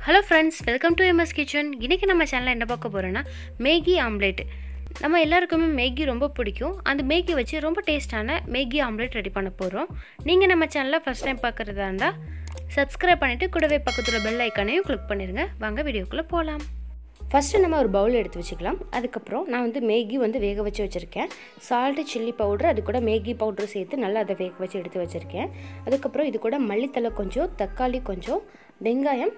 Hello friends, welcome to MS Kitchen. இன்னைக்கு நம்ம சேனல்ல என்ன பார்க்க போறோம்னா மேகி ஆம்லெட். நம்ம எல்லாருக்குமே மேகி ரொம்ப பிடிக்கும். அந்த மேகி வச்சு ரொம்ப டேஸ்டான மேகி ஆம்லெட் ரெடி பண்ண போறோம். நீங்க நம்ம சேனலை ஃபர்ஸ்ட் டைம் பார்க்கறதா இருந்தா Subscribe பண்ணிட்டு கூடவே பக்கத்துல பெல் ஐகானையும் கிளிக் பண்ணிருங்க. வாங்க வீடியோக்குள்ள போலாம். ஃபர்ஸ்ட் நம்ம ஒரு பவுல் எடுத்து வச்சுக்கலாம். அதுக்கு அப்புறம் நான் மேகி வேக வச்சு வச்சிருக்கேன். சால்ட் சில்லி பவுடர் அது கூட மேகி பவுடர் சேர்த்து நல்லா அதை வேக வச்சு எடுத்து வச்சிருக்கேன். அதுக்கு அப்புறம் இது கூட மல்லித்தலை கொஞ்சம், தக்காளி கொஞ்சம், வெங்காயம்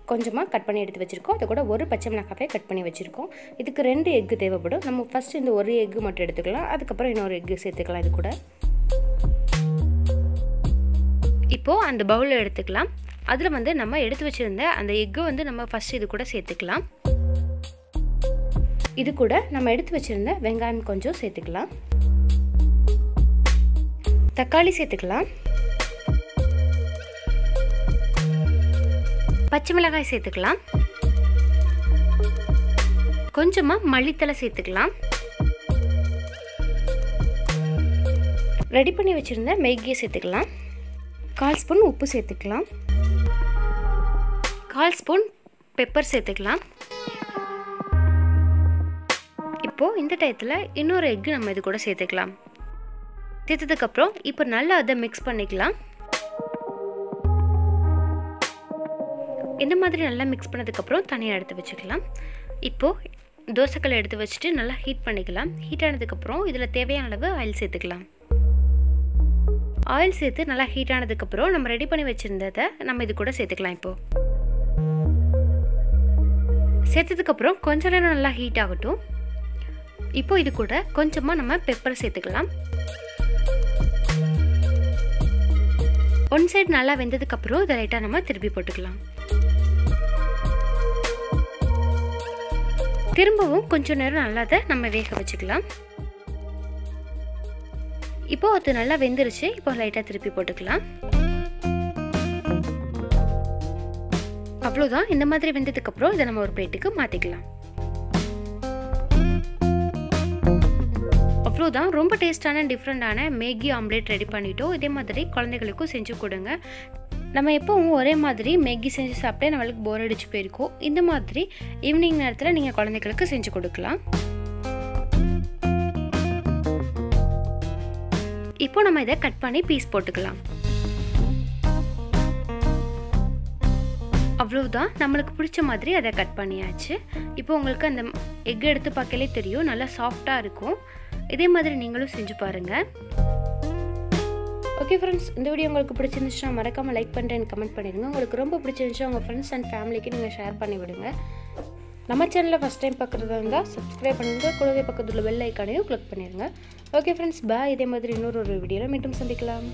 கொஞ்சமாக கட் பண்ணி எடுத்து வச்சிருக்கோம். அது கூட ஒரு பச்சை மிளகாய் கட் பண்ணி வச்சிருக்கோம். இதுக்கு 2 எக் தேவைப்படும். நம்ம ஃபர்ஸ்ட் இந்த ஒரு எக் மட்டும் எடுத்துக்கலாம். அதுக்கு அப்புறம் இன்னொரு எக் சேர்த்துக்கலாம். இது கூட இப்போ அந்த பவுல்ல எடுத்துக்கலாம். அதுல நம்ம எடுத்து வச்சிருந்த அந்த எக் நம்ம ஃபர்ஸ்ட் இது கூட சேர்த்துக்கலாம். இது கூட நம்ம எடுத்து வச்சிருந்த வெங்காயம் கொஞ்சம் சேர்த்துக்கலாம். தக்காளி சேர்த்துக்கலாம். பச்சை மிளகாய் சேர்த்துக்கலாம். கொஞ்சமா மல்லித்தலை சேர்த்துக்கலாம். ரெடி பண்ணி வச்சிருந்த மேகியை சேர்த்துக்கலாம். 1/4 ஸ்பூன் உப்பு சேர்த்துக்கலாம். 1/4 ஸ்பூன் பெப்பர் சேர்த்துக்கலாம். இப்போ இந்த டயத்துல இன்னொரு எக் நம்ம இது கூட சேர்த்துக்கலாம். சேர்த்ததுக்கு அப்புறம் இப்போ நல்லா அதை மிக்ஸ் பண்ணிக்கலாம். இந்த மாதிரி நல்லா மிக்ஸ் பண்ணதுக்கு அப்புறம் தனியா எடுத்து வச்சுக்கலாம். இப்போ தோசைக்கல்லை எடுத்து வச்சிட்டு நல்லா ஹீட் பண்ணிக்கலாம். ஹீட் ஆனதுக்கு அப்புறம் இதுல தேவையான அளவு ஆயில் சேர்த்துக்கலாம். ஆயில் சேர்த்து நல்லா ஹீட் ஆனதுக்கு அப்புறம் நம்ம ரெடி பண்ணி வச்சிருந்ததை நம்ம இது கூட சேர்த்துக்கலாம். இப்போ சேர்த்ததுக்கு அப்புறம் கொஞ்ச நேரம் நல்லா ஹீட் ஆகட்டும். இப்போ இது கூட கொஞ்சமா நம்ம பெப்பர் சேர்த்துக்கலாம். ஒன் சைடு நல்லா வெந்ததுக்கு அப்புறம் இதை லைட்டா நம்ம திருப்பி போட்டுக்கலாம். திரும்பவும் கொஞ்ச நேரம் நல்லா அதை நம்ம வேக வச்சுக்கலாம். இப்போ அது நல்லா வெந்துருச்சு. இப்போ லைட்டா திருப்பி போட்டுக்கலாம். அவ்வளவுதான். இந்த மாதிரி வெந்ததுக்கு அப்புறம் இதை நம்ம ஒரு பிளேட்டுக்கு மாத்திக்கலாம். அவ்வளவுதான். ரொம்ப டேஸ்டான டிஃப்ரெண்டான மேகி ஆம்லெட் ரெடி பண்ணிட்டோம். இதே மாதிரி குழந்தைகளுக்கும் செஞ்சு கொடுங்க. நம்ம எப்பவும் ஒரே மாதிரி மேகி செஞ்சு சாப்பிட்டே நம்மளுக்கு போர் அடிச்சு போயிருக்கோம். இந்த மாதிரி ஈவினிங் நேரத்தில் நீங்கள் குழந்தைகளுக்கு செஞ்சு கொடுக்கலாம். இப்போ நம்ம இதை கட் பண்ணி பீஸ் போட்டுக்கலாம். அவ்வளவுதான். நம்மளுக்கு பிடிச்ச மாதிரி அதை கட் பண்ணியாச்சு. இப்போ உங்களுக்கு அந்த எக் எடுத்து பார்க்கலே தெரியும், நல்லா சாஃப்டாக இருக்கும். இதே மாதிரி நீங்களும் செஞ்சு பாருங்கள். ஓகே ஃப்ரெண்ட்ஸ், இந்த வீடியோ உங்களுக்கு பிடிச்சிருந்துச்சுன்னா மறக்காமல் லைக் பண்ணுறேன், கமெண்ட் பண்ணிடுங்க. உங்களுக்கு ரொம்ப பிடிச்சிருந்துச்சுன்னா உங்கள் ஃப்ரெண்ட்ஸ் அண்ட் ஃபேமிலிக்கு நீங்கள் ஷேர் பண்ணி விடுங்க. நம்ம சேனலில் ஃபஸ்ட் டைம் பார்க்குறதா இருந்தால் சப்ஸ்கிரைப் பண்ணுங்கள். கூடவே பக்கத்தில் பெல் ஐக்கானையும் கிளிக் பண்ணிடுங்க. ஓகே ஃப்ரெண்ட்ஸ், பாய். இதே மாதிரி இன்னொரு வீடியோவில் மீண்டும் சந்திக்கலாம்.